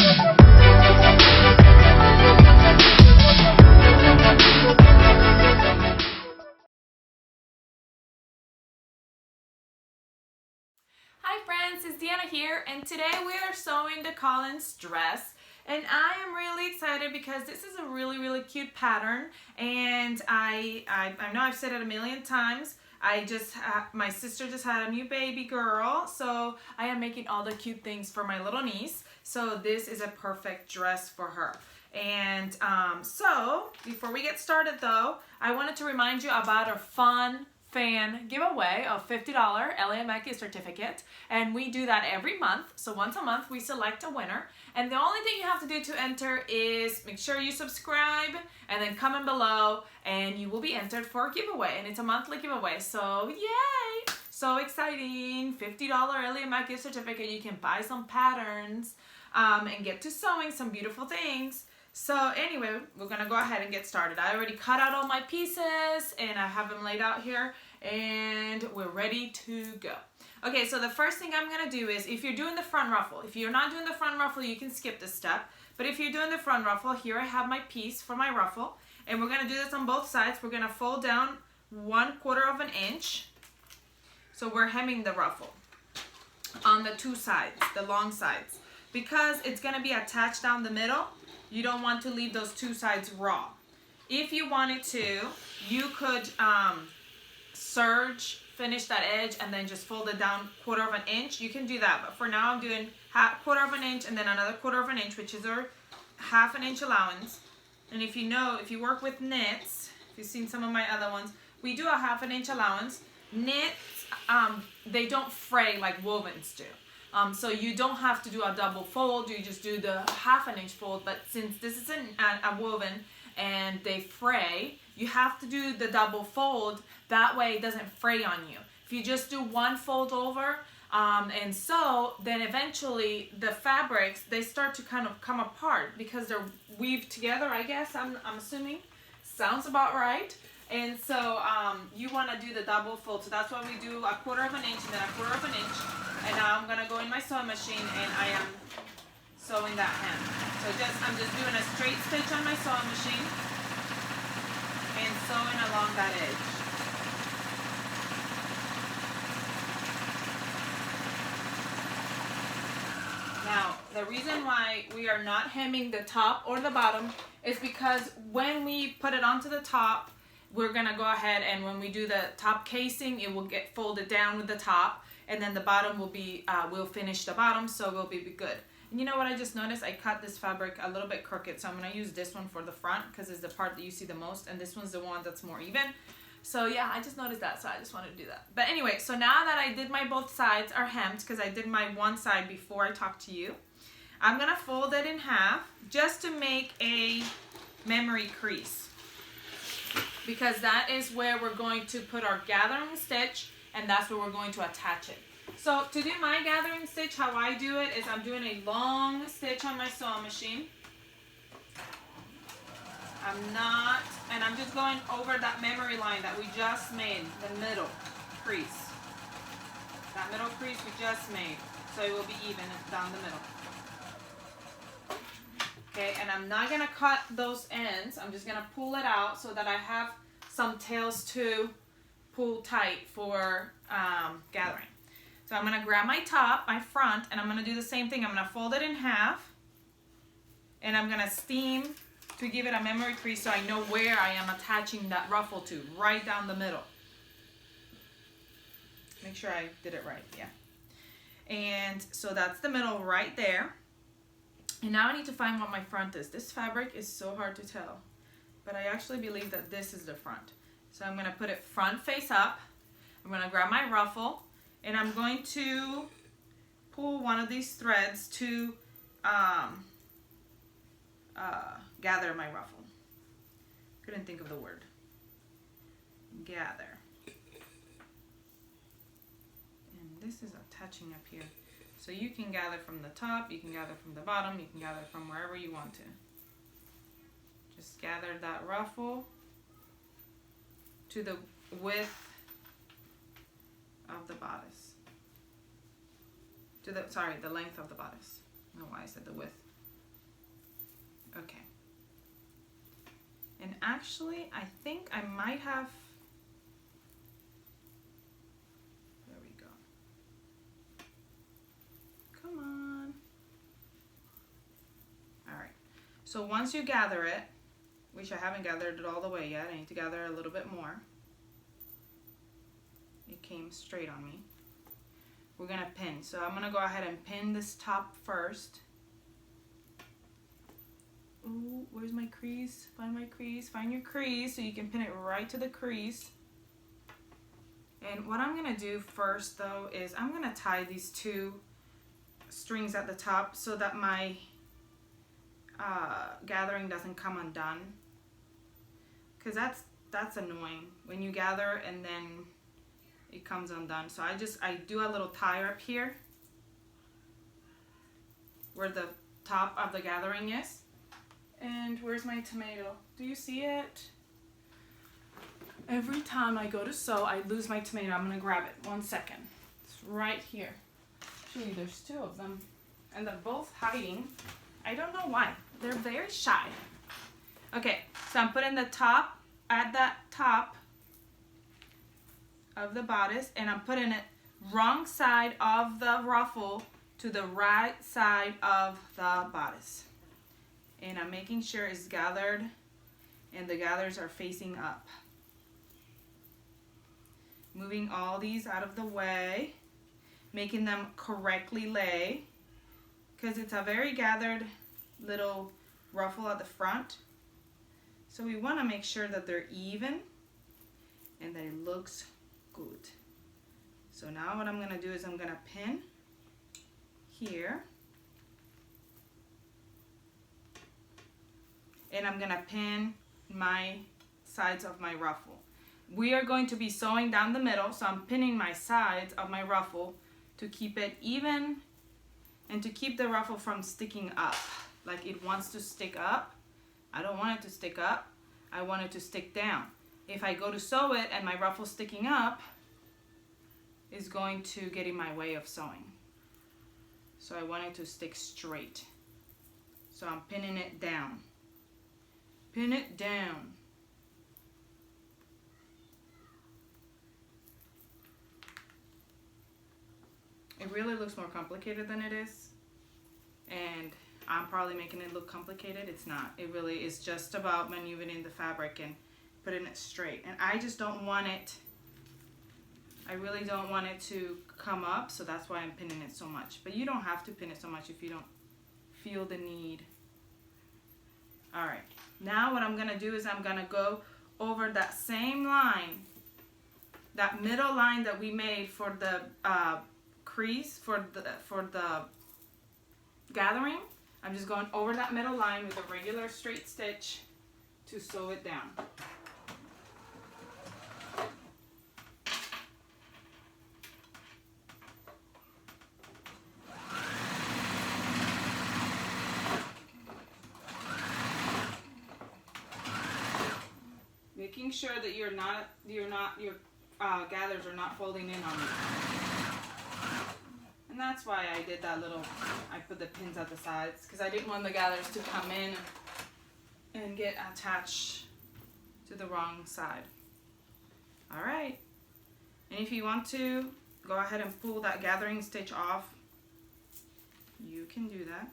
Hi friends, it's Deanna here, and today we are sewing the Collins dress, and I am really excited because this is a really cute pattern, and I know I've said it a million times. My sister just had a new baby girl, so I am making all the cute things for my little niece. So this is a perfect dress for her. And so before we get started though, I wanted to remind you about our fun fan giveaway of $50 Ellie and Mackie certificate, and we do that every month. So once a month we select a winner, and the only thing you have to do to enter is make sure you subscribe and then comment below, and you will be entered for a giveaway, and it's a monthly giveaway. So yay, so exciting. $50 Ellie and Mackie certificate. You can buy some patterns and get to sewing some beautiful things. So anyway, we're gonna go ahead and get started. I already cut out all my pieces and I have them laid out here, and we're ready to go. Okay, so the first thing I'm gonna do is, if you're doing the front ruffle, if you're not doing the front ruffle, you can skip this step. But if you're doing the front ruffle, here I have my piece for my ruffle, and we're gonna do this on both sides. We're gonna fold down 1/4 of an inch. So we're hemming the ruffle on the two sides, the long sides, because it's gonna be attached down the middle. You don't want to leave those two sides raw. If you wanted to, you could serge, finish that edge, and then just fold it down 1/4 of an inch. You can do that, but for now I'm doing 1/4 of an inch and then another 1/4 of an inch, which is our 1/2 an inch allowance. And if you work with knits, if you've seen some of my other ones, we do a 1/2 an inch allowance. Knits, they don't fray like wovens do. So you don't have to do a double fold, you just do the 1/2 an inch fold. But since this is a woven and they fray, you have to do the double fold. That way it doesn't fray on you. If you just do one fold over and sew, then eventually the fabrics, they start to kind of come apart because they're weaved together, I guess, I'm assuming. Sounds about right. And so you want to do the double fold. So that's why we do 1/4 of an inch and then 1/4 of an inch. And now I'm going to go in my sewing machine and I am sewing that hem. So I'm just doing a straight stitch on my sewing machine and sewing along that edge. Now, the reason why we are not hemming the top or the bottom is because when we put it onto the top, we're gonna go ahead and when we do the top casing, it will get folded down with the top, and then the bottom will be, we'll finish the bottom, so we'll be good. And you know what I just noticed? I cut this fabric a little bit crooked, so I'm gonna use this one for the front because it's the part that you see the most, and this one's the one that's more even. So yeah, I just noticed that, so I just wanted to do that. But anyway, so now that I did my both sides are hemmed, because I did my one side before I talked to you, I'm gonna fold it in half just to make a memory crease, because that is where we're going to put our gathering stitch, and that's where we're going to attach it. So to do my gathering stitch, how I do it is I'm doing a long stitch on my sewing machine. I'm just going over that memory line that we just made, the middle crease. That middle crease we just made, so it will be even down the middle. Okay, and I'm not gonna cut those ends. I'm just gonna pull it out so that I have some tails to pull tight for gathering. So I'm gonna grab my top, my front, and I'm gonna do the same thing. I'm gonna fold it in half, and I'm gonna steam to give it a memory crease so I know where I am attaching that ruffle to, right down the middle. Make sure I did it right, yeah. And so that's the middle right there. And now I need to find what my front is. This fabric is so hard to tell, but I actually believe that this is the front. So I'm gonna put it front face up. I'm gonna grab my ruffle, and I'm going to pull one of these threads to gather my ruffle. Couldn't think of the word. Gather. And this is attaching up here. So you can gather from the top, you can gather from the bottom, you can gather from wherever you want to. Just gather that ruffle to the width of the bodice. The length of the bodice. I don't know why I said the width. Okay. And actually, I think I might have, there we go. Come on. All right. So once you gather it, which I haven't gathered it all the way yet, I need to gather a little bit more. It came straight on me. We're gonna pin. So I'm gonna go ahead and pin this top first. Ooh, where's my crease? Find my crease. Find your crease so you can pin it right to the crease. And what I'm gonna do first though is I'm gonna tie these two strings at the top so that my gathering doesn't come undone. Because that's annoying when you gather and then it comes undone. So I do a little tie up here where the top of the gathering is. And where's my tomato? Do you see it? Every time I go to sew, I lose my tomato. I'm gonna grab it. 1 second. It's right here. Actually, there's two of them. And they're both hiding. I don't know why. They're very shy. Okay, so I'm putting the top at that top of the bodice, and I'm putting it wrong side of the ruffle to the right side of the bodice. And I'm making sure it's gathered and the gathers are facing up. Moving all these out of the way, making them correctly lay, because it's a very gathered little ruffle at the front. So we want to make sure that they're even and that it looks good. So now what I'm going to do is I'm going to pin here. And I'm going to pin my sides of my ruffle. We are going to be sewing down the middle, so I'm pinning my sides of my ruffle to keep it even and to keep the ruffle from sticking up. Like it wants to stick up. I don't want it to stick up. I want it to stick down. If I go to sew it and my ruffle sticking up, it's going to get in my way of sewing. So I want it to stick straight. So I'm pinning it down. Pin it down. It really looks more complicated than it is. And I'm probably making it look complicated. It's not. It really is just about maneuvering the fabric and putting it straight. And I just don't want it, I really don't want it to come up, so that's why I'm pinning it so much. But you don't have to pin it so much if you don't feel the need. All right. Now what I'm gonna do is I'm gonna go over that same line, that middle line that we made for the crease, for the gathering. I'm just going over that middle line with a regular straight stitch to sew it down. Making sure that your gathers are not folding in on you. And that's why I did that little, I put the pins at the sides, because I didn't want the gathers to come in and get attached to the wrong side. All right. And if you want to go ahead and pull that gathering stitch off, you can do that.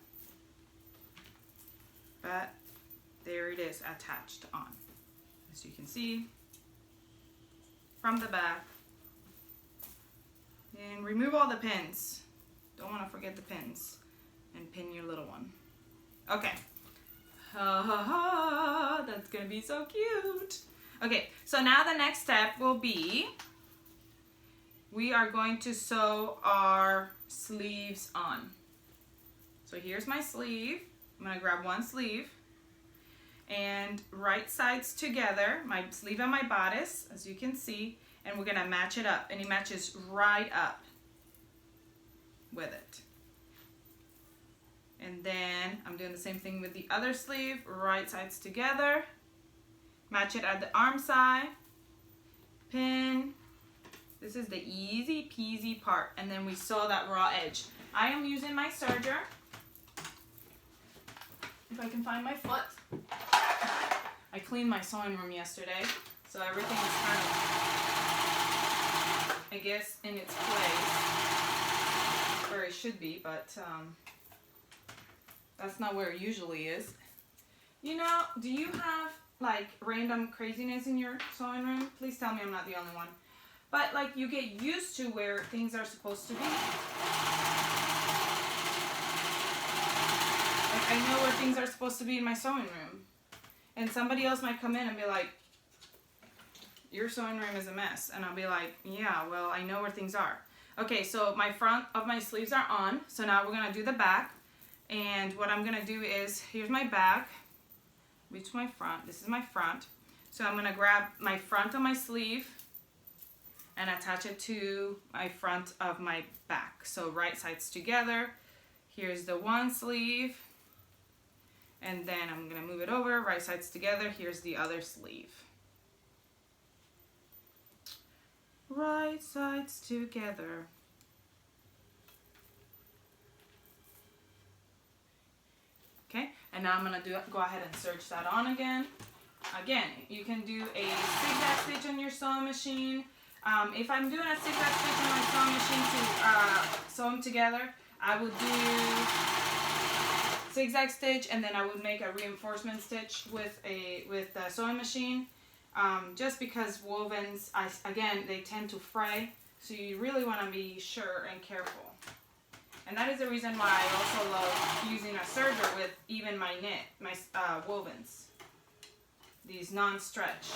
But there it is, attached on. As you can see from the back. And remove all the pins. Don't want to forget the pins. And pin your little one. Okay. Ha ha ha, that's gonna be so cute. Okay, so now the next step will be, we are going to sew our sleeves on. So here's my sleeve. I'm gonna grab one sleeve and right sides together, my sleeve and my bodice, as you can see, and we're gonna match it up, and it matches right up with it. And then I'm doing the same thing with the other sleeve, right sides together, match it at the arm side, pin. This is the easy peasy part, and then we sew that raw edge. I am using my serger. if I can find my foot. I cleaned my sewing room yesterday, so everything is kind of, I guess, in its place where it should be, but that's not where it usually is. You know, do you have like random craziness in your sewing room? Please tell me I'm not the only one. But like you get used to where things are supposed to be. Like I know where things are supposed to be in my sewing room. And somebody else might come in and be like, your sewing room is a mess. And I'll be like, yeah, well, I know where things are. Okay, so my front of my sleeves are on. So now we're gonna do the back. And what I'm gonna do is, here's my back, reach my front, this is my front. So I'm gonna grab my front of my sleeve and attach it to my front of my back. So right sides together. Here's the one sleeve. And then I'm gonna move it over, right sides together. Here's the other sleeve. Right sides together. Okay, and now I'm gonna go ahead and serge that on again. Again, you can do a zigzag stitch on your sewing machine. If I'm doing a zigzag stitch on my sewing machine to sew them together, I would do zigzag stitch, and then I would make a reinforcement stitch with the sewing machine. Just because wovens, again, they tend to fray, so you really want to be sure and careful. And that is the reason why I also love using a serger with even my wovens. These non-stretch.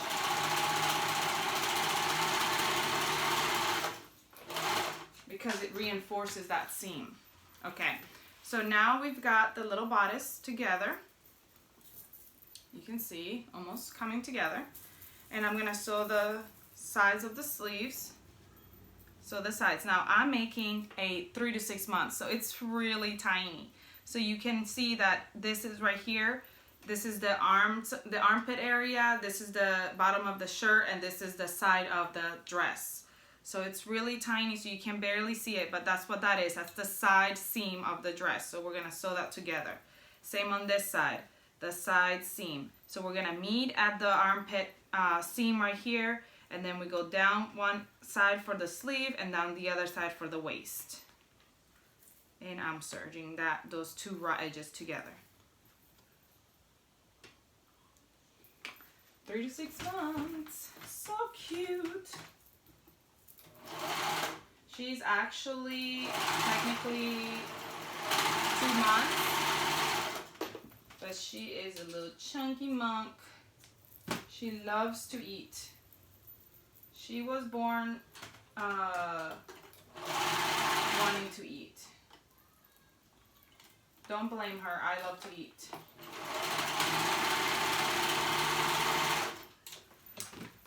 Because it reinforces that seam. Okay, so now we've got the little bodice together. You can see, almost coming together. And I'm gonna sew the sides of the sleeves. So the sides. Now I'm making a 3 to 6 months, so it's really tiny. So you can see that this is right here. This is the armpit area. This is the bottom of the shirt, and this is the side of the dress. So it's really tiny, so you can barely see it, but that's what that is. That's the side seam of the dress. So we're gonna sew that together. Same on this side, the side seam. So we're gonna meet at the armpit seam right here, and then we go down one side for the sleeve and down the other side for the waist. And I'm serging those two raw edges together. 3 to 6 months, so cute. She's actually technically 2 months, but she is a little chunky monk. She loves to eat. She was born wanting to eat. Don't blame her, I love to eat.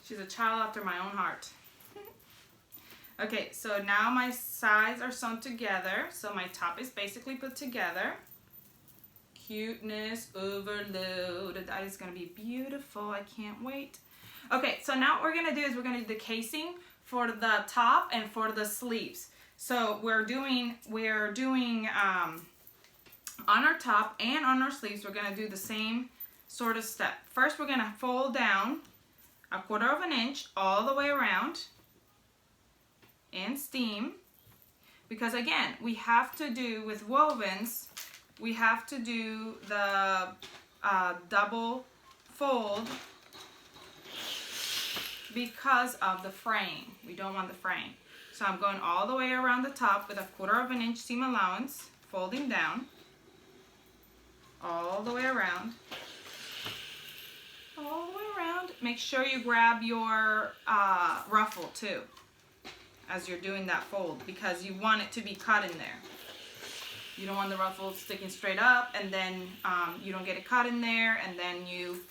She's a child after my own heart. Okay, so now my sides are sewn together. So my top is basically put together. Cuteness overload. That is gonna be beautiful. I can't wait. Okay, so now what we're gonna do is we're gonna do the casing for the top and for the sleeves. So we're doing on our top and on our sleeves, we're gonna do the same sort of step. First, we're gonna fold down 1/4 inch all the way around and steam, because again, we have to do with wovens, we have to do the double fold because of the fraying. We don't want the fraying. So I'm going all the way around the top with 1/4 inch seam allowance, folding down all the way around. All the way around. Make sure you grab your ruffle too as you're doing that fold, because you want it to be cut in there. You don't want the ruffle sticking straight up, and then you don't get it caught in there, and then you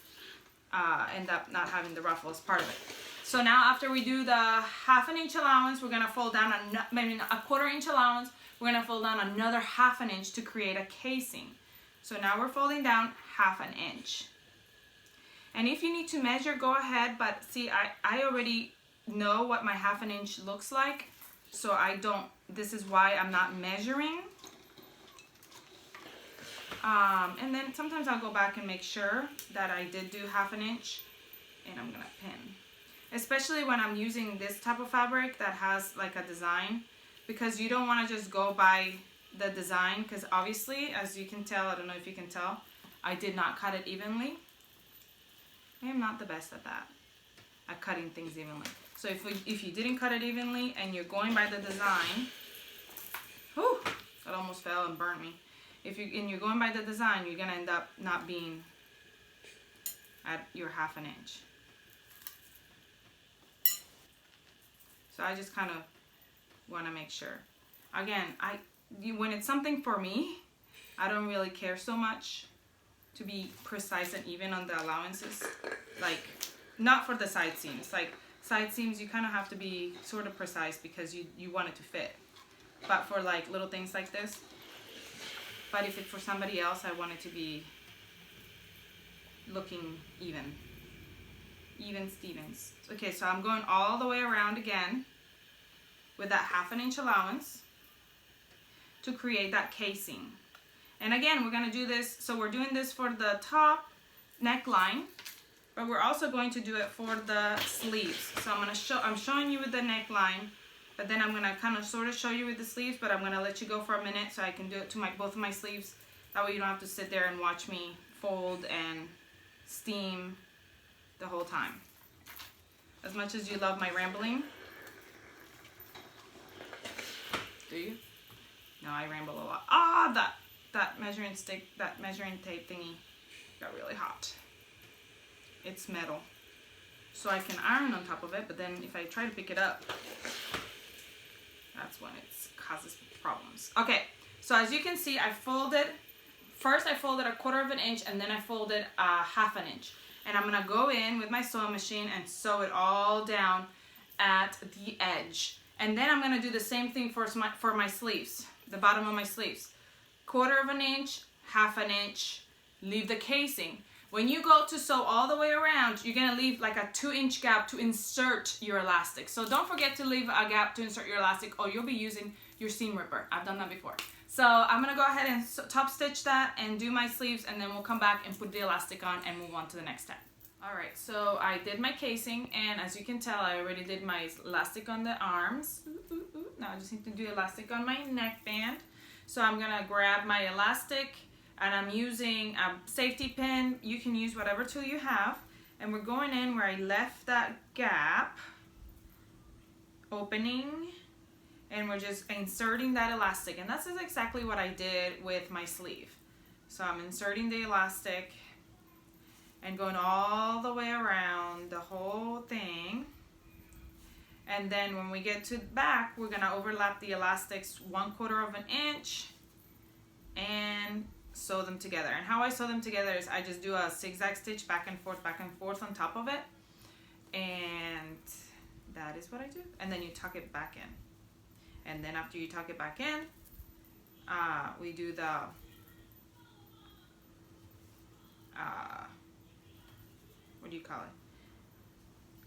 end up not having the ruffle as part of it. So now after we do the 1/2 inch allowance, we're gonna fold down, 1/4 inch allowance, we're gonna fold down another 1/2 inch to create a casing. So now we're folding down 1/2 inch. And if you need to measure, go ahead, but see, I already know what my 1/2 inch looks like, so this is why I'm not measuring. And then sometimes I'll go back and make sure that I did do 1/2 inch, and I'm gonna pin. Especially when I'm using this type of fabric that has like a design, because you don't want to just go by the design, because obviously, as you can tell, I don't know if you can tell, I did not cut it evenly. I am not the best at that, at cutting things evenly. So if you didn't cut it evenly and you're going by the design, whew, that almost fell and burnt me. If you're going by the design, you're gonna end up not being at your 1/2 inch. So I just kind of want to make sure. Again, when it's something for me, I don't really care so much to be precise and even on the allowances. Like, not for the side seams. Like, side seams, you kind of have to be sort of precise because you want it to fit. But for like little things like this, but if it's for somebody else, I want it to be looking even. Even Stevens. Okay, so I'm going all the way around again with that 1/2 inch allowance to create that casing. And again, we're going to do this, so we're doing this for the top neckline, but we're also going to do it for the sleeves. So I'm showing you with the neckline, but then I'm going to kind of sort of show you with the sleeves, but I'm going to let you go for a minute so I can do it to both of my sleeves. That way you don't have to sit there and watch me fold and steam the whole time. As much as you love my rambling. Do you? No, I ramble a lot. Ah, that measuring stick, that measuring tape thingy got really hot. It's metal. So I can iron on top of it, but then if I try to pick it up, that's when it causes problems. Okay, so as you can see, first I folded 1/4 inch, and then I folded 1/2 inch. And I'm gonna go in with my sewing machine and sew it all down at the edge. And then I'm gonna do the same thing for my sleeves, the bottom of my sleeves. 1/4 inch, 1/2 inch, leave the casing. When you go to sew all the way around, you're gonna leave like a 2-inch gap to insert your elastic. So don't forget to leave a gap to insert your elastic, or you'll be using your seam ripper. I've done that before. So I'm gonna go ahead and top stitch that and do my sleeves, and then we'll come back and put the elastic on and move on to the next step. All right, so I did my casing, and as you can tell, I already did my elastic on the arms. Now I just need to do elastic on my neckband. So I'm gonna grab my elastic, and I'm using a safety pin. You can use whatever tool you have, and we're going in where I left that gap opening, and we're just inserting that elastic. And that's exactly what I did with my sleeve. So I'm inserting the elastic and going all the way around the whole thing. And then when we get to the back, we're gonna overlap the elastics 1/4 inch and sew them together. And how I sew them together is I just do a zigzag stitch back and forth on top of it. And that is what I do. And then you tuck it back in. And then after you tuck it back in, we do the what do you call it?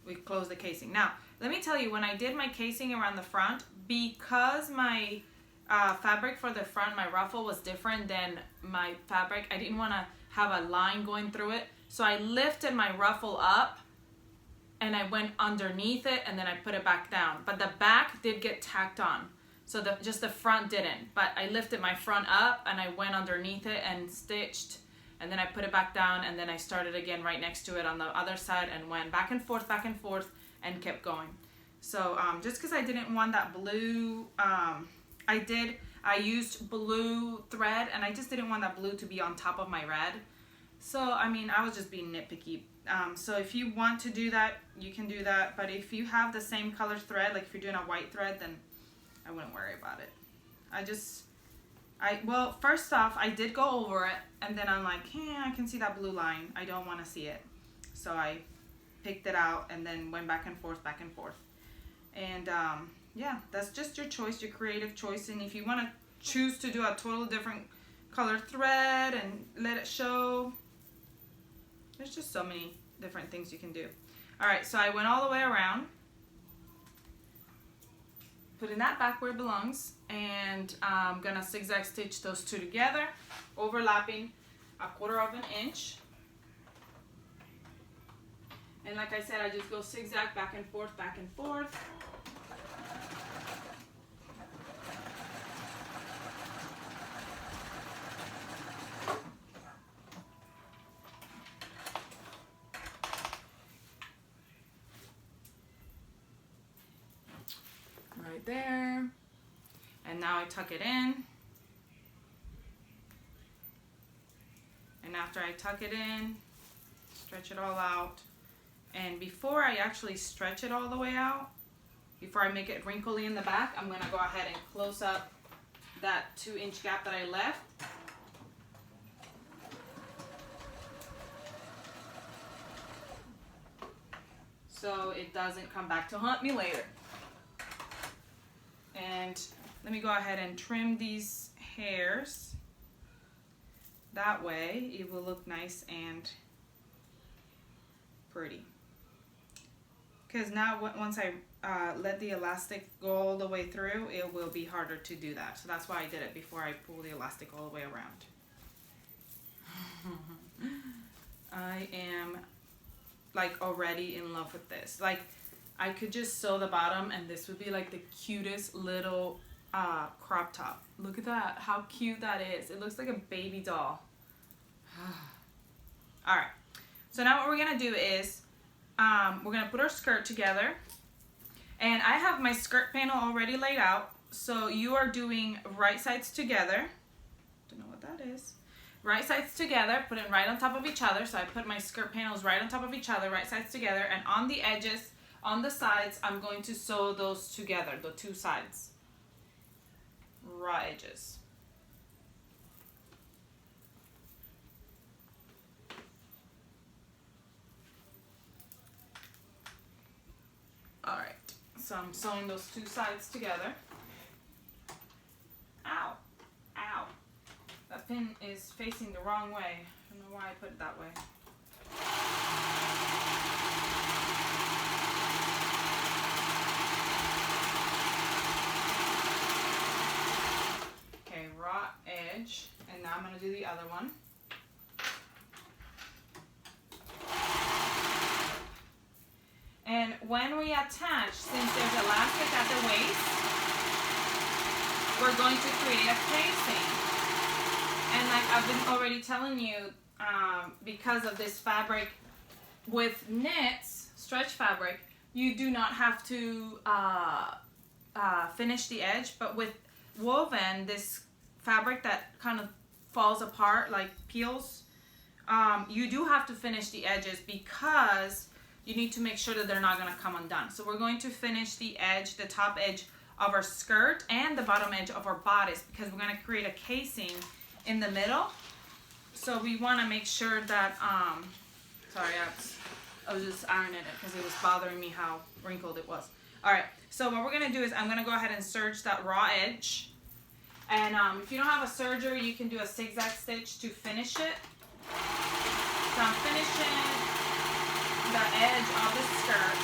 We close the casing. Now, let me tell you, when I did my casing around the front, because my fabric for the front, my ruffle was different than my fabric, I didn't want to have a line going through it. So I lifted my ruffle up and I went underneath it, and then I put it back down. But the back did get tacked on. So just the front didn't. But I lifted my front up and I went underneath it and stitched, and then I put it back down, and then I started again right next to it on the other side and went back and forth and kept going. So just because I didn't want that blue, I used blue thread, and I just didn't want that blue to be on top of my red. So I mean, I was just being nitpicky. So if you want to do that, you can do that. But if you have the same color thread, like if you're doing a white thread, then I wouldn't worry about it. Well, first off, I did go over it, and then I'm like, I can see that blue line. I don't want to see it. So I picked it out and then went back and forth. And yeah, that's just your choice, your creative choice. And if you want to choose to do a totally different color thread and let it show, there's just so many different things you can do. All right, so I went all the way around. putting that back where it belongs, and I'm gonna zigzag stitch those two together, overlapping 1/4 of an inch. And like I said, I just go zigzag back and forth, back and forth. Right there. And now I tuck it in. And after I tuck it in, stretch it all out. And before I actually stretch it all the way out, before I make it wrinkly in the back, I'm gonna go ahead and close up that 2-inch gap that I left. So it doesn't come back to haunt me later. And let me go ahead and trim these hairs. That way it will look nice and pretty. Because now once I let the elastic go all the way through, it will be harder to do that. So that's why I did it before I pull the elastic all the way around. I am like already in love with this. Like I could just sew the bottom and this would be like the cutest little crop top. Look at that, how cute that is. It looks like a baby doll. All right, so now what we're gonna do is we're gonna put our skirt together, and I have my skirt panel already laid out. So you are doing right sides together. Don't know what that is. Right sides together, put it right on top of each other. So I put my skirt panels right on top of each other, right sides together, and on the edges, on the sides, I'm going to sew those together, the two sides. Raw edges. All right, so I'm sewing those two sides together. Ow, ow. That pin is facing the wrong way. I don't know why I put it that way. Okay, raw edge, and now I'm gonna do the other one. And when we attach, since there's elastic at the waist, we're going to create a casing. And like I've been already telling you, because of this fabric, with knits, stretch fabric, you do not have to finish the edge, but with woven, this fabric that kind of falls apart, like peels, you do have to finish the edges because you need to make sure that they're not going to come undone. So we're going to finish the edge, the top edge of our skirt and the bottom edge of our bodice, because we're going to create a casing in the middle. So we want to make sure that, sorry, I was just ironing it because it was bothering me how wrinkled it was. All right, so what we're going to do is I'm going to go ahead and serge that raw edge. And if you don't have a serger, you can do a zigzag stitch to finish it. So I'm finishing the edge of the skirt.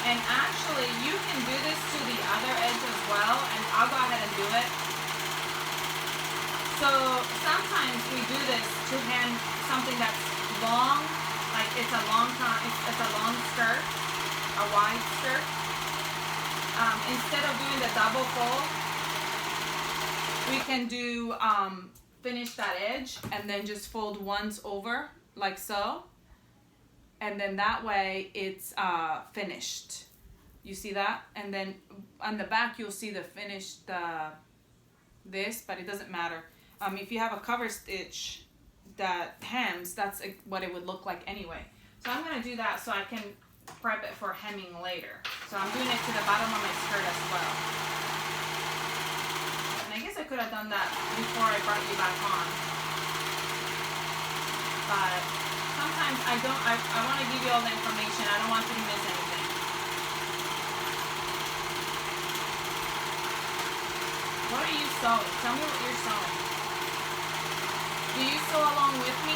And actually, you can do this to the other edge as well, and I'll go ahead and do it. So sometimes we do this to hem something that's long, like it's a long skirt, a wide skirt. Instead of doing the double fold, we can do finish that edge and then just fold once over like so, and then that way it's finished. You see that? And then on the back you'll see the finished this, but it doesn't matter. If you have a cover stitch that hems, that's what it would look like anyway. So I'm gonna do that so I can prep it for hemming later. So I'm doing it to the bottom of my skirt as well. And I guess I could have done that before I brought you back on. But sometimes I want to give you all the information. I don't want you to miss anything. What are you sewing? Tell me what you're sewing. Do you sew along with me,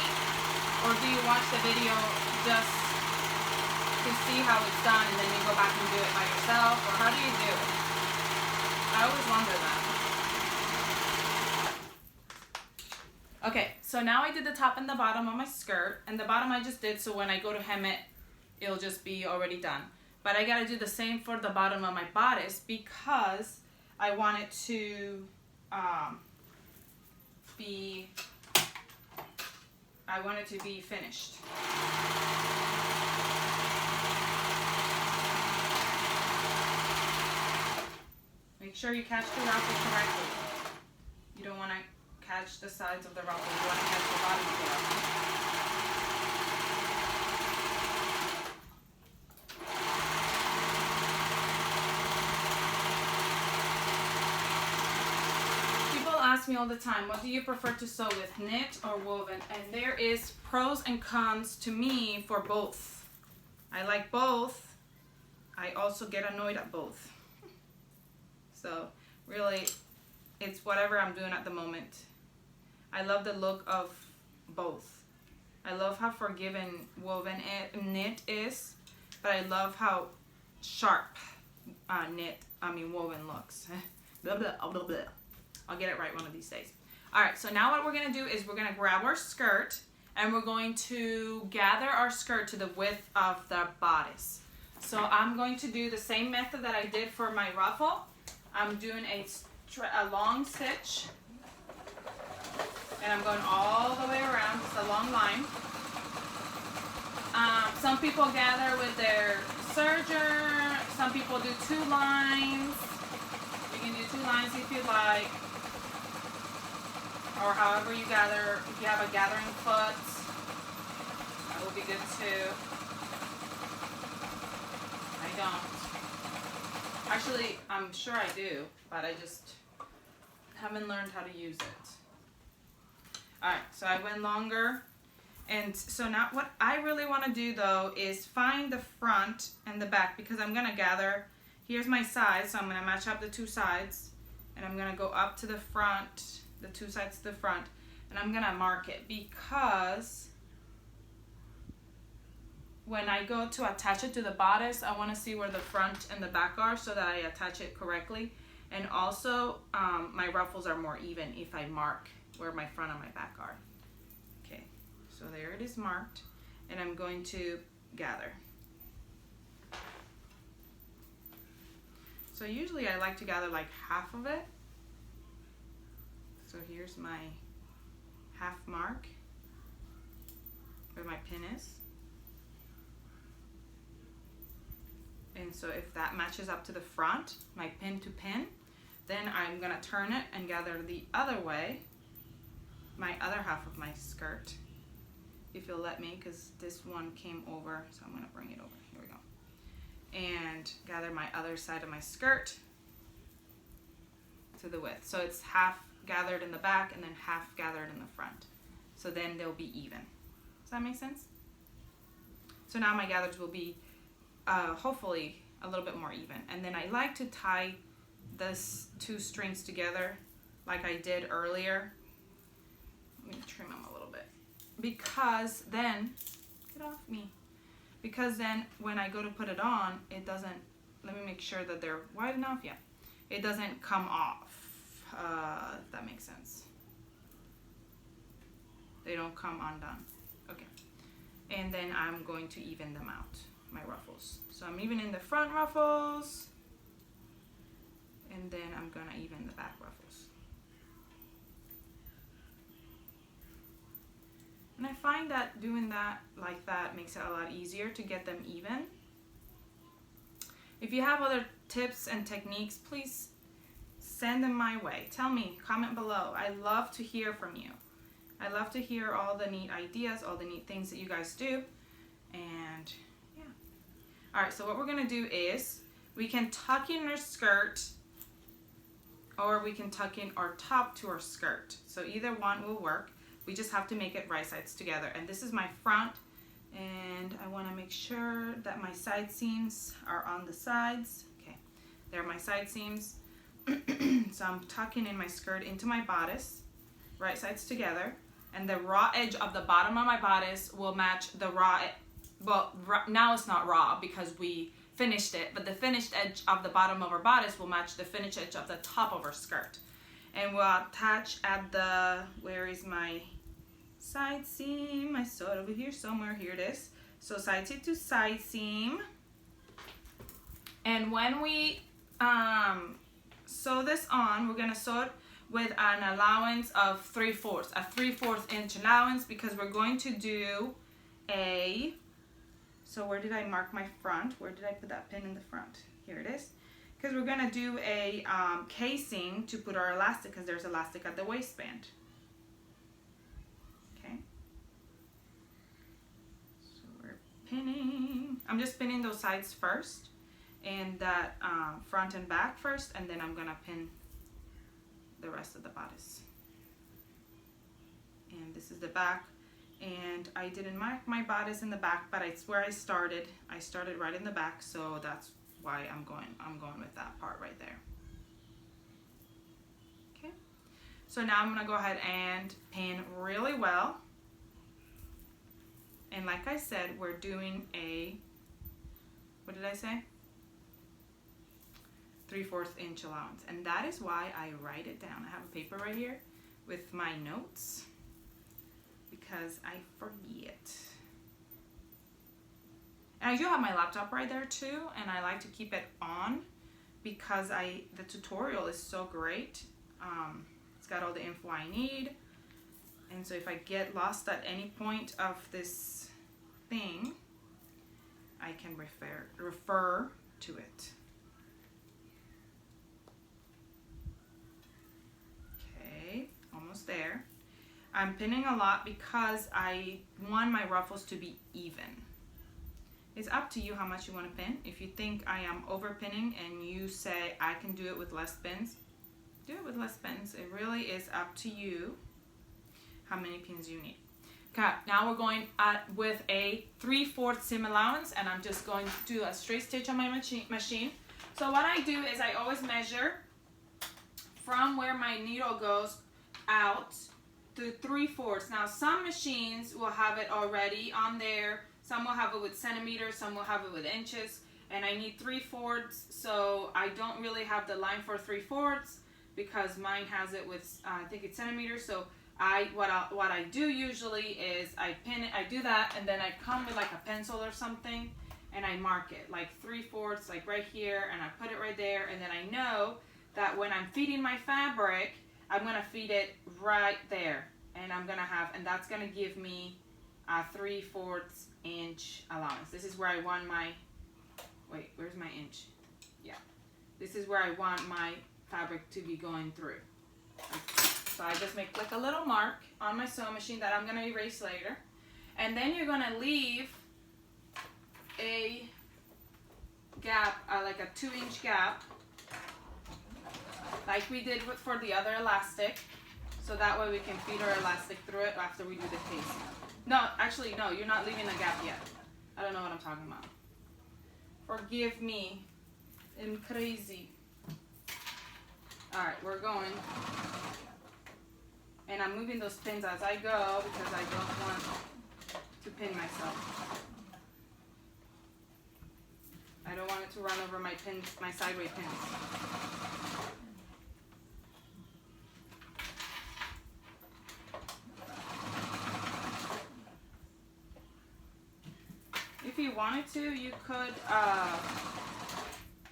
or do you watch the video just to see how it's done and then you go back and do it by yourself, or how do you do it? I always wonder that. Okay, so now I did the top and the bottom of my skirt, and the bottom I just did so when I go to hem it, it'll just be already done. But I gotta do the same for the bottom of my bodice because I want it to be finished. Make sure you catch the ruffle correctly. You don't want to catch the sides of the ruffle. You want to catch the bottom of the ruffle. Ask me all the time, what do you prefer to sew with, knit or woven? And there is pros and cons to me for both. I like both. I also get annoyed at both. So really, it's whatever I'm doing at the moment. I love the look of both. I love how forgiving woven knit is, but I love how sharp woven looks. Blah, blah, blah, blah. I'll get it right one of these days. All right, so now what we're gonna do is we're gonna grab our skirt and we're going to gather our skirt to the width of the bodice. So I'm going to do the same method that I did for my ruffle. I'm doing a long stitch, and I'm going all the way around, just a long line. Some people gather with their serger. Some people do 2 lines. You can do 2 lines if you like. Or however you gather, if you have a gathering foot, that will be good too. I don't. Actually, I'm sure I do, but I just haven't learned how to use it. Alright, so I went longer. And so now what I really want to do though is find the front and the back, because I'm going to gather, here's my sides, so I'm going to match up the 2 sides, and I'm going to go up to the front, the 2 sides to the front, and I'm gonna mark it because when I go to attach it to the bodice, I want to see where the front and the back are so that I attach it correctly. And also my ruffles are more even if I mark where my front and my back are. Okay, so there it is marked, and I'm going to gather. So usually I like to gather like half of it. So here's my half mark where my pin is. And so if that matches up to the front, my pin to pin, then I'm gonna turn it and gather the other way, my other half of my skirt, if you'll let me, because this one came over, so I'm gonna bring it over. Here we go. And gather my other side of my skirt to the width. So it's half gathered in the back and then half gathered in the front. So then they'll be even. Does that make sense? So now my gathers will be hopefully a little bit more even. And then I like to tie this 2 strings together like I did earlier. Let me trim them a little bit. Because then, get off me. Because then when I go to put it on, it doesn't, let me make sure that they're wide enough. Yeah. It doesn't come off. If that makes sense. They don't come undone. Okay. And then I'm going to even them out, my ruffles. So I'm evening the front ruffles, and then I'm gonna even the back ruffles. And I find that doing that like that makes it a lot easier to get them even. If you have other tips and techniques, please send them my way. Tell me, comment below. I love to hear from you. I love to hear all the neat ideas, all the neat things that you guys do. And yeah. All right, so what we're gonna do is we can tuck in our skirt, or we can tuck in our top to our skirt. So either one will work. We just have to make it right sides together. And this is my front, and I wanna make sure that my side seams are on the sides. Okay, they're my side seams. So I'm tucking in my skirt into my bodice, right sides together, and the raw edge of the bottom of my bodice will match the raw, well, now it's not raw because we finished it, but the finished edge of the bottom of our bodice will match the finished edge of the top of our skirt. And we'll attach at the, where is my side seam? I saw it over here somewhere. Here it is. So side seam to side seam. And when we sew this on, we're gonna sew it with an allowance of 3/4, a 3/4 inch allowance, because we're going to do a, so where did I mark my front? Where did I put that pin in the front? Here it is. Because we're gonna do a casing to put our elastic, because there's elastic at the waistband. Okay. So we're pinning. I'm just pinning those sides first, and that front and back first, and then I'm gonna pin the rest of the bodice. And this is the back, and I didn't mark my bodice in the back, but it's where I started. I started right in the back, so that's why I'm going with that part right there. Okay, so now I'm gonna go ahead and pin really well. And like I said, we're doing a, what did I say? 3/4 inch allowance, and that is why I write it down. I have a paper right here with my notes because I forget. And I do have my laptop right there too, and I like to keep it on because the tutorial is so great. It's got all the info I need, and so if I get lost at any point of this thing, I can refer to it. Almost there. I'm pinning a lot because I want my ruffles to be even. It's up to you how much you want to pin. If you think I am over pinning and you say I can do it with less pins, do it with less pins. It really is up to you how many pins you need. Okay, now we're going with a 3/4 seam allowance, and I'm just going to do a straight stitch on my machine. So what I do is I always measure from where my needle goes out to 3/4. Now some machines will have it already on there. Some will have it with centimeters, some will have it with inches, and I need 3/4, so I don't really have the line for 3/4 because mine has it with I think it's centimeters. So what I do usually is I pin it, I do that, and then I come with like a pencil or something and I mark it like 3/4, like right here, and I put it right there, and then I know that when I'm feeding my fabric, I'm gonna feed it right there, and that's gonna give me a 3/4 inch allowance. This is where I want my, wait, where's my inch? Yeah, this is where I want my fabric to be going through. So I just make like a little mark on my sewing machine that I'm gonna erase later, and then you're gonna leave a gap, like a 2-inch gap, like we did for the other elastic, so that way we can feed our elastic through it after we do the casing. No, actually, no, you're not leaving a gap yet. I don't know what I'm talking about. Forgive me. I'm crazy. Alright, we're going. And I'm moving those pins as I go because I don't want to pin myself. I don't want it to run over my pins, my sideway pins. If you wanted to, you could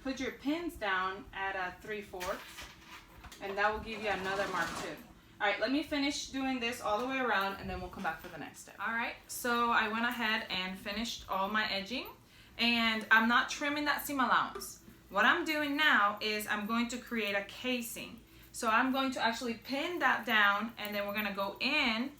put your pins down at a 3/4, and that will give you another mark too. All right, let me finish doing this all the way around, and then we'll come back for the next step. All right, so I went ahead and finished all my edging, and I'm not trimming that seam allowance. What I'm doing now is I'm going to create a casing. So I'm going to actually pin that down, and then we're gonna go in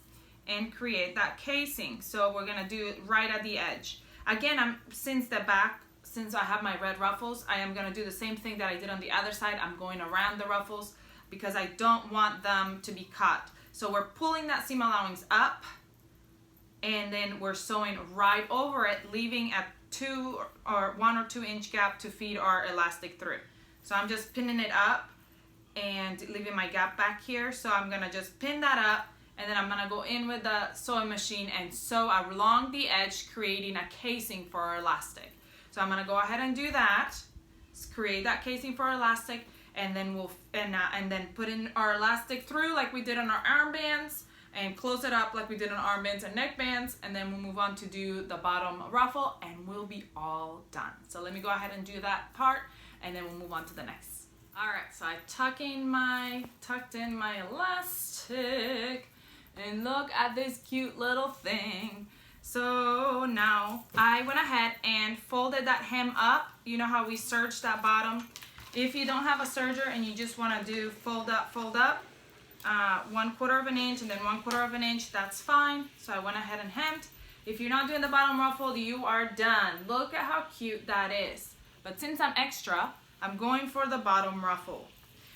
and create that casing. So we're gonna do it right at the edge. Again, since I have my red ruffles, I am gonna do the same thing that I did on the other side. I'm going around the ruffles because I don't want them to be cut. So we're pulling that seam allowance up, and then we're sewing right over it, leaving a 1 or 2 inch gap to feed our elastic through. So I'm just pinning it up and leaving my gap back here. So I'm gonna just pin that up, and then I'm gonna go in with the sewing machine and sew along the edge, creating a casing for our elastic. So I'm gonna go ahead and do that, create that casing for our elastic, and then we'll and then put in our elastic through like we did on our armbands, and close it up like we did on armbands and neckbands, and then we'll move on to do the bottom ruffle, and we'll be all done. So let me go ahead and do that part, and then we'll move on to the next. All right, so I tucked in my elastic, and look at this cute little thing. So now I went ahead and folded that hem up. You know how we serged that bottom? If you don't have a serger and you just want to do fold up, 1/4 of an inch and then 1/4 of an inch, that's fine. So I went ahead and hemmed. If you're not doing the bottom ruffle, you are done. Look at how cute that is. But since I'm extra, I'm going for the bottom ruffle.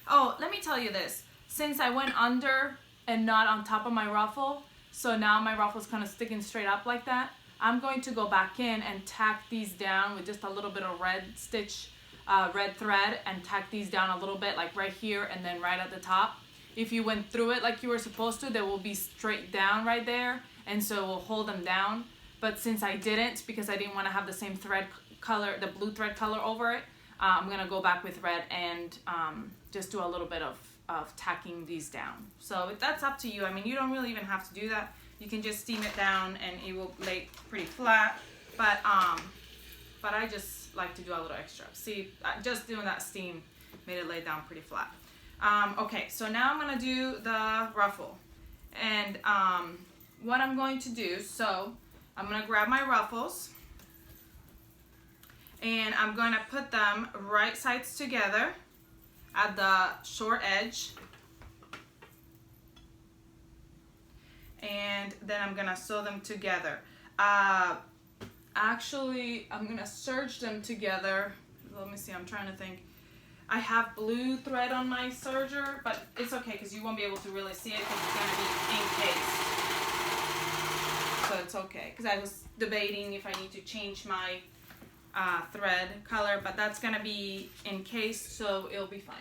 Oh, let me tell you this. Since I went under and not on top of my ruffle, so now my ruffle's kind of sticking straight up like that, I'm going to go back in and tack these down with just a little bit of red thread, and tack these down a little bit, like right here and then right at the top. If you went through it like you were supposed to, they will be straight down right there, and so we'll hold them down. But since I didn't, because I didn't want to have the same thread color, the blue thread color over it, I'm gonna go back with red and just do a little bit of tacking these down. So that's up to you. I mean, you don't really even have to do that. You can just steam it down and it will lay pretty flat. But I just like to do a little extra. See, just doing that steam made it lay down pretty flat. Okay, so now I'm gonna do the ruffle. And what I'm going to do, so I'm gonna grab my ruffles, and I'm going to put them right sides together at the short edge, and then I'm gonna sew them together. Actually, I'm gonna serge them together. Let me see, I'm trying to think. I have blue thread on my serger, but it's okay because you won't be able to really see it because it's gonna be encased. So it's okay, because I was debating if I need to change my thread color, but that's gonna be encased, so it'll be fine.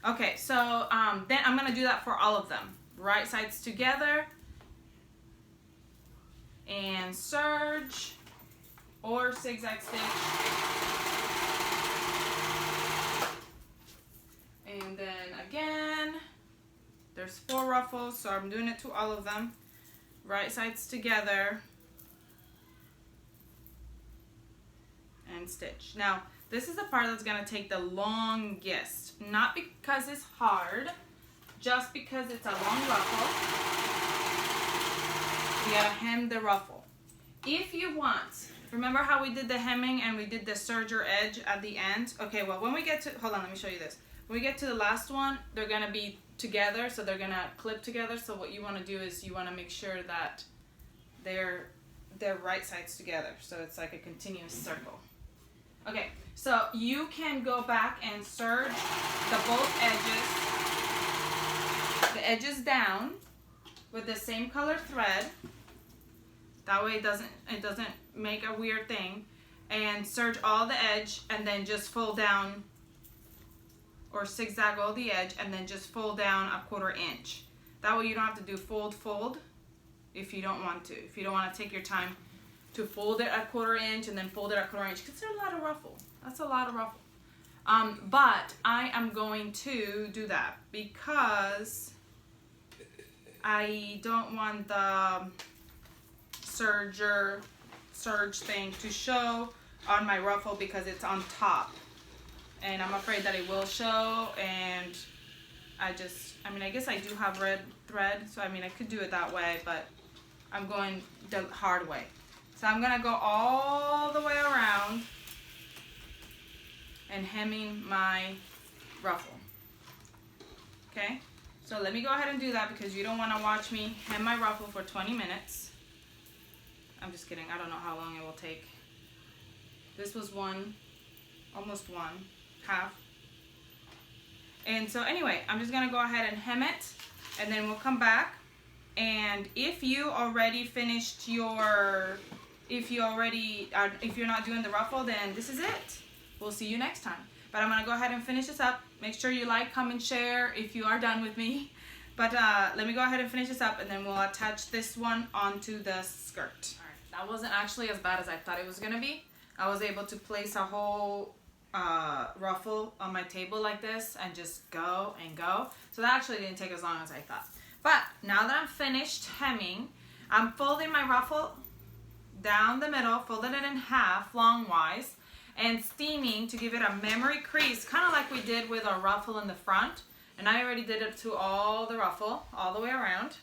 Okay, so then I'm gonna do that for all of them. Right sides together and serge or zigzag stitch, and then again there's 4 ruffles, so I'm doing it to all of them. Right sides together and stitch. Now this is the part that's gonna take the longest, not because it's hard, just because it's a long ruffle. You gotta hem the ruffle. If you want, remember how we did the hemming and we did the serger edge at the end? Okay, well when we get to, hold on, let me show you this. When we get to the last one, they're gonna be together, so they're gonna clip together. So what you wanna do is you wanna make sure that they're right sides together, so it's like a continuous circle. Okay, so you can go back and serge both edges down with the same color thread. That way it doesn't make a weird thing. And serge all the edge, and then just fold down or zigzag all the edge, and then just fold down a 1/4 inch. That way you don't have to do fold if you don't want to. If you don't want to take your time to fold it at 1/4 inch and then fold it at 1/4 inch, because there's a lot of ruffle. That's a lot of ruffle. But I am going to do that because I don't want the serge thing to show on my ruffle because it's on top, and I'm afraid that it will show. And I guess I do have red thread, so I mean I could do it that way, but I'm going the hard way. So I'm gonna go all the way around and hemming my ruffle. Okay, so let me go ahead and do that because you don't want to watch me hem my ruffle for 20 minutes. I'm just kidding, I don't know how long it will take. This was almost half. And so anyway, I'm just gonna go ahead and hem it, and then we'll come back. And if you already finished if you're not doing the ruffle, then this is it. We'll see you next time. But I'm gonna go ahead and finish this up. Make sure you like, comment, share if you are done with me. But let me go ahead and finish this up, and then we'll attach this one onto the skirt. All right, that wasn't actually as bad as I thought it was gonna be. I was able to place a whole ruffle on my table like this and just go and go. So that actually didn't take as long as I thought. But now that I'm finished hemming, I'm folding my ruffle down the middle, folding it in half longwise, and steaming to give it a memory crease, kind of like we did with our ruffle in the front. And I already did it to all the ruffle, all the way around.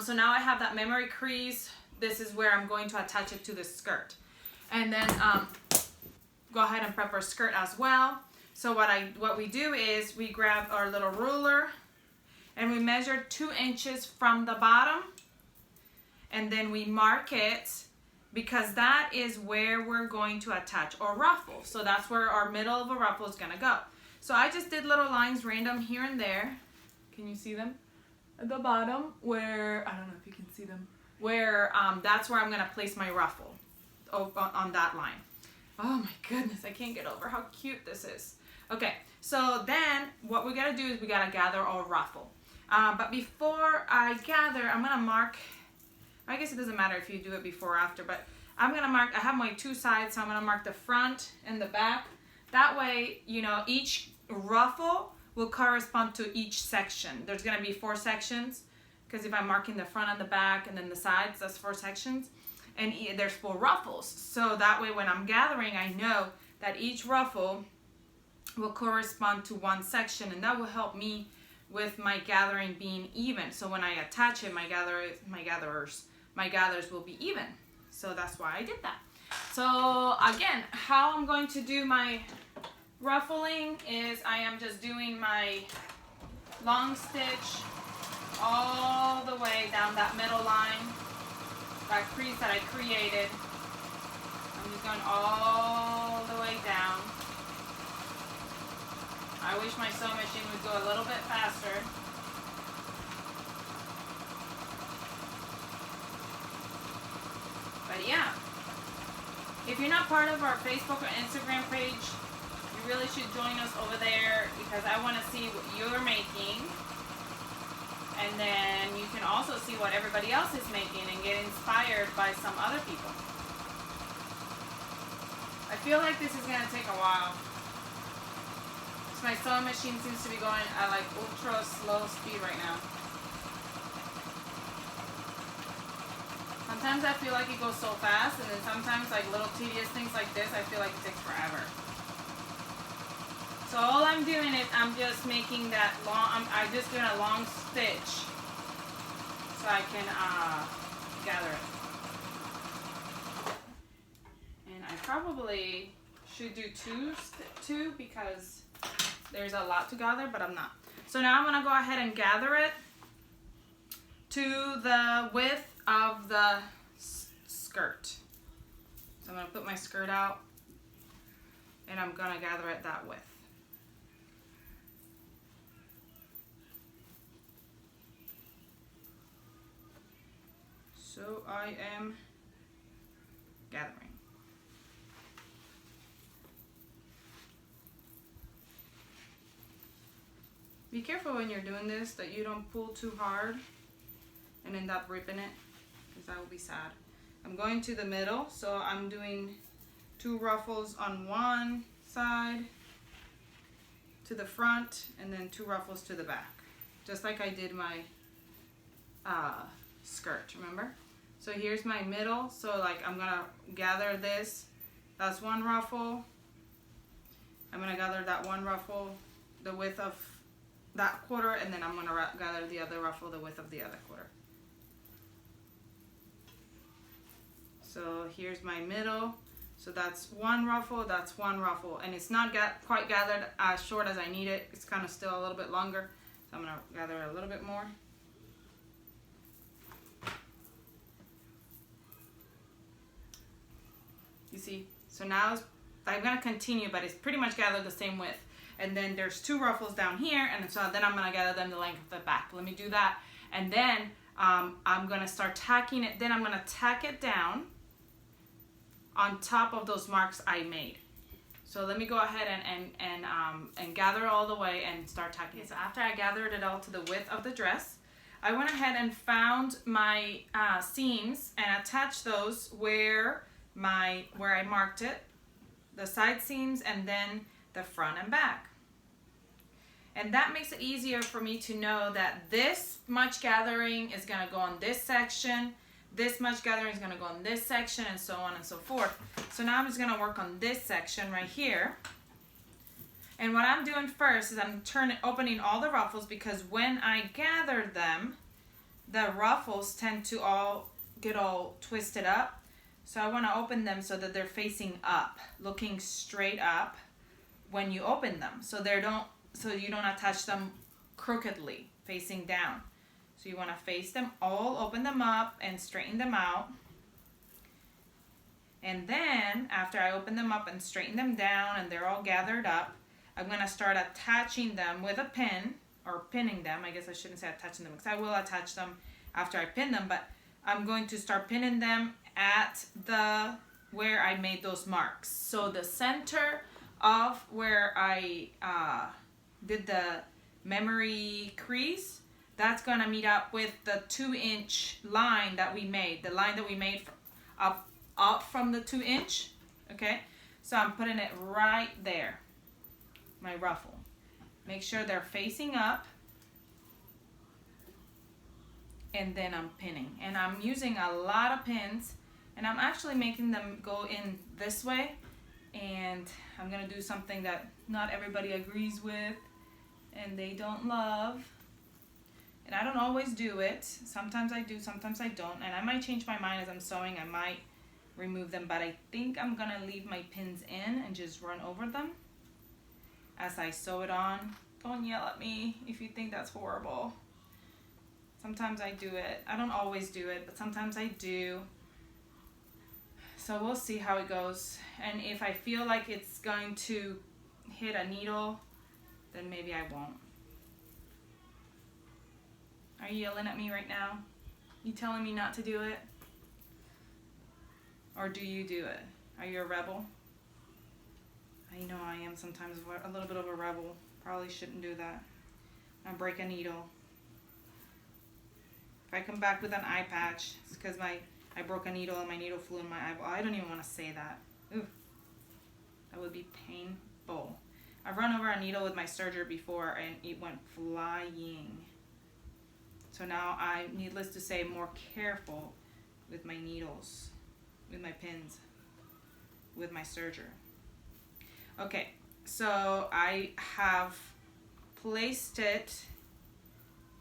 So now I have that memory crease. This is where I'm going to attach it to the skirt. And then go ahead and prep our skirt as well. So what we do is we grab our little ruler and we measure 2 inches from the bottom, and then we mark it because that is where we're going to attach our ruffle. So that's where our middle of a ruffle is gonna go. So I just did little lines random here and there. Can you see them? At the bottom where, I don't know if you can see them, where that's where I'm gonna place my ruffle on that line. Oh my goodness, I can't get over how cute this is. Okay, so then what we gotta do is we gotta gather our ruffle. But before I gather, I'm gonna mark, I guess it doesn't matter if you do it before or after, but I'm gonna mark, I have my 2 sides, so I'm gonna mark the front and the back. That way, you know, each ruffle will correspond to each section. There's gonna be 4 sections, because if I'm marking the front and the back and then the sides, that's 4 sections. And there's 4 ruffles. So that way when I'm gathering, I know that each ruffle will correspond to 1 section, and that will help me with my gathering being even. So when I attach it, my gathers will be even. So that's why I did that. So again, how I'm going to do my ruffling is I am just doing my long stitch all the way down that middle line, that crease that I created. I'm just going all the way down. I wish my sewing machine would go a little bit faster. But yeah, if you're not part of our Facebook or Instagram page, you really should join us over there, because I want to see what you're making. And then you can also see what everybody else is making and get inspired by some other people. I feel like this is going to take a while. So my sewing machine seems to be going at like ultra slow speed right now. Sometimes I feel like it goes so fast, and then sometimes like little tedious things like this, I feel like it takes forever. So all I'm doing is I'm just making that long, I'm just doing a long stitch so I can gather it. And I probably should do two because there's a lot to gather, but I'm not. So now I'm gonna go ahead and gather it to the width of the skirt. So I'm gonna put my skirt out and I'm gonna gather it that width. So I am gathering. Be careful when you're doing this that you don't pull too hard and end up ripping it, because that will be sad. I'm going to the middle, so I'm doing 2 ruffles on one side to the front, and then 2 ruffles to the back, just like I did my skirt, remember? So here's my middle, so like I'm gonna gather this, that's 1 ruffle. I'm gonna gather that 1 ruffle the width of that quarter, and then I'm gonna gather the other ruffle the width of the other quarter. So here's my middle, so that's 1 ruffle, that's 1 ruffle, and it's not quite gathered as short as I need it. It's kind of still a little bit longer, so I'm gonna gather a little bit more. You see, so now I'm gonna continue, but it's pretty much gathered the same width. And then there's 2 ruffles down here, and so then I'm gonna gather them the length of the back. Let me do that, and then I'm gonna start tacking it. Then I'm gonna tack it down on top of those marks I made. So let me go ahead and gather all the way and start tacking it. So after I gathered it all to the width of the dress, I went ahead and found my seams and attached those where I marked it, the side seams and then the front and back. And that makes it easier for me to know that this much gathering is going to go on this section, this much gathering is going to go on this section, and so on and so forth. So now I'm just going to work on this section right here. And what I'm doing first is I'm opening all the ruffles, because when I gather them, the ruffles tend to get all twisted up. So I want to open them so that they're facing up, looking straight up when you open them. So you don't attach them crookedly, facing down. So you want to face them all, open them up, and straighten them out. And then, after I open them up and straighten them down and they're all gathered up, I'm going to start attaching them with a pin, or pinning them. I guess I shouldn't say attaching them, because I will attach them after I pin them, but I'm going to start pinning them at where I made those marks. So the center of where I did the memory crease, that's going to meet up with the 2-inch line that we made, the line that we made up from the 2-inch. Okay, so I'm putting it right there, my ruffle. Make sure they're facing up, and then I'm pinning. And I'm using a lot of pins, and I'm actually making them go in this way, and I'm gonna do something that not everybody agrees with and they don't love. And I don't always do it. Sometimes I do, sometimes I don't. And I might change my mind as I'm sewing. I might remove them, but I think I'm gonna leave my pins in and just run over them as I sew it on. Don't yell at me if you think that's horrible. Sometimes I do it. I don't always do it, but sometimes I do. So we'll see how it goes. And if I feel like it's going to hit a needle, then maybe I won't. Are you yelling at me right now? You telling me not to do it? Or do you do it? Are you a rebel? I know I am sometimes, a little bit of a rebel. Probably shouldn't do that. I break a needle. If I come back with an eye patch, it's because I broke a needle and my needle flew in my eyeball. I don't even want to say that. Ooh, that would be painful. I've run over a needle with my serger before and it went flying. So now I'm, needless to say, more careful with my needles, with my pins, with my serger. Okay, so I have placed it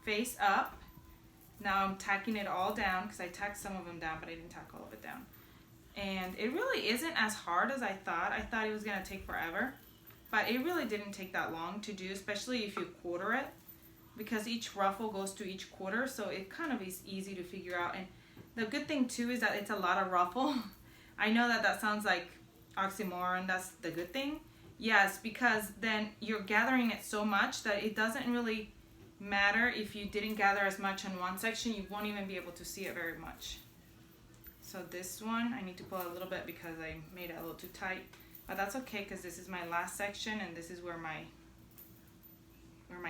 face up. Now I'm tacking it all down, because I tacked some of them down, but I didn't tack all of it down. And it really isn't as hard as I thought. I thought it was going to take forever, but it really didn't take that long to do, especially if you quarter it, because each ruffle goes to each quarter, so it kind of is easy to figure out. And the good thing too is that it's a lot of ruffle. I know that sounds like oxymoron. That's the good thing. Yes, because then you're gathering it so much that it doesn't really matter if you didn't gather as much in one section. You won't even be able to see it very much. So this one I need to pull a little bit because I made it a little too tight, but that's okay, because this is my last section and this is where my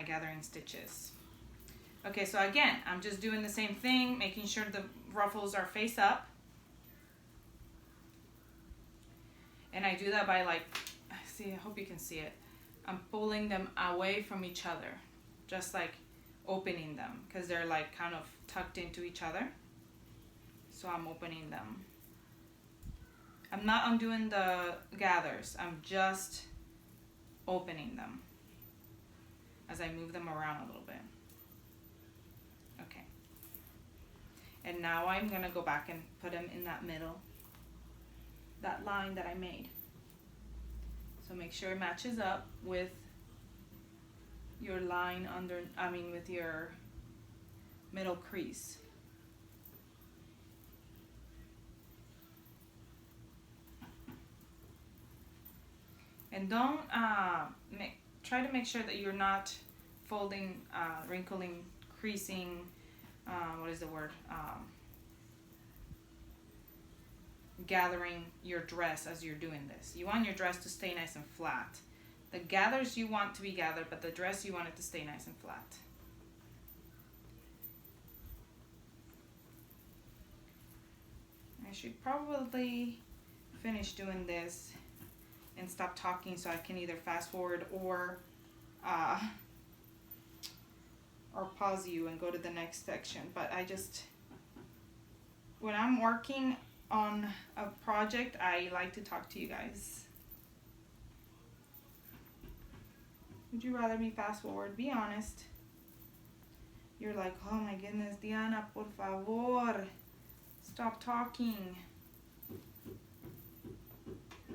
gathering stitch is. Okay, so again, I'm just doing the same thing, making sure the ruffles are face up, and I do that by, like, see, I hope you can see it, I'm pulling them away from each other, just like opening them, because they're like kind of tucked into each other. So I'm opening them. I'm not undoing the gathers, I'm just opening them as I move them around a little bit. Okay. And now I'm gonna go back and put them in that middle, that line that I made. So make sure it matches up with your line with your middle crease. And don't try to make sure that you're not folding, wrinkling, creasing, what is the word? Gathering your dress as you're doing this. You want your dress to stay nice and flat. The gathers you want to be gathered, but the dress you want it to stay nice and flat. I should probably finish doing this and stop talking so I can either fast forward or pause you and go to the next section. But I just, when I'm working on a project, I like to talk to you guys. Would you rather me fast forward? Be honest. You're like, oh my goodness, Diana, por favor, stop talking.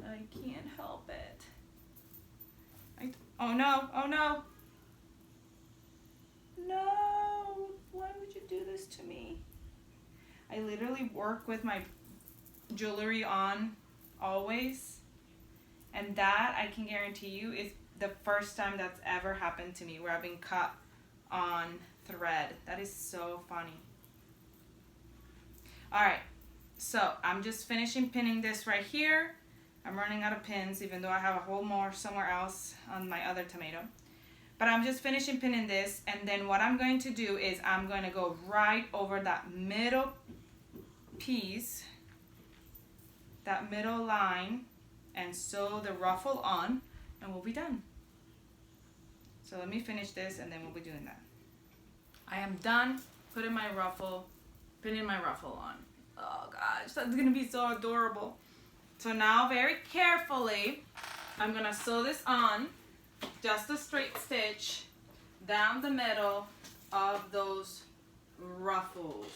I can't help it. Oh no, oh no. No, why would you do this to me? I literally work with my jewelry on always, and that I can guarantee you is the first time that's ever happened to me where I've been cut on thread. That is so funny. Alright, so I'm just finishing pinning this right here. I'm running out of pins, even though I have a whole more somewhere else on my other tomato. But I'm just finishing pinning this, and then what I'm going to do is I'm going to go right over that middle piece, that middle line, and sew the ruffle on, and we'll be done. So let me finish this, and then we'll be doing that. I am done putting my ruffle, pinning my ruffle on. Oh gosh, that's gonna be so adorable. So now very carefully, I'm gonna sew this on, just a straight stitch down the middle of those ruffles.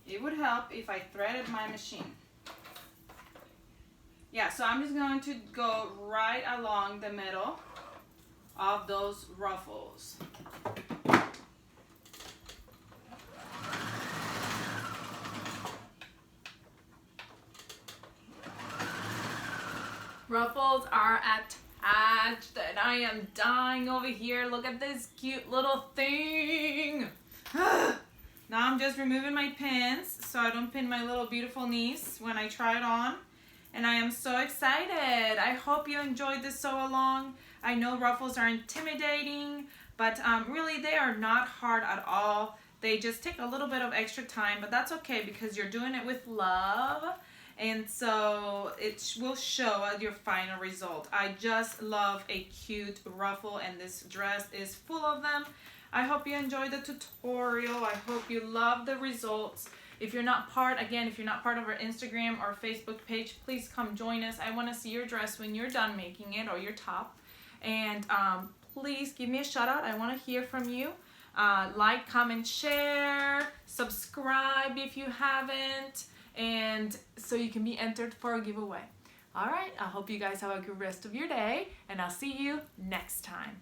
It would help if I threaded my machine. Yeah, so I'm just going to go right along the middle of those ruffles. Ruffles are attached, and I am dying over here. Look at this cute little thing. Now I'm just removing my pins so I don't pin my little beautiful niece when I try it on. And I am so excited. I hope you enjoyed this sew along. I know ruffles are intimidating, but really they are not hard at all. They just take a little bit of extra time, but that's okay because you're doing it with love. And so it will show your final result. I just love a cute ruffle, and this dress is full of them. I hope you enjoyed the tutorial. I hope you love the results. If you're not part of our Instagram or Facebook page, please come join us. I want to see your dress when you're done making it, or your top. And please give me a shout out. I want to hear from you. Like, comment, share, subscribe if you haven't, and so you can be entered for a giveaway. All right, I hope you guys have a good rest of your day, and I'll see you next time.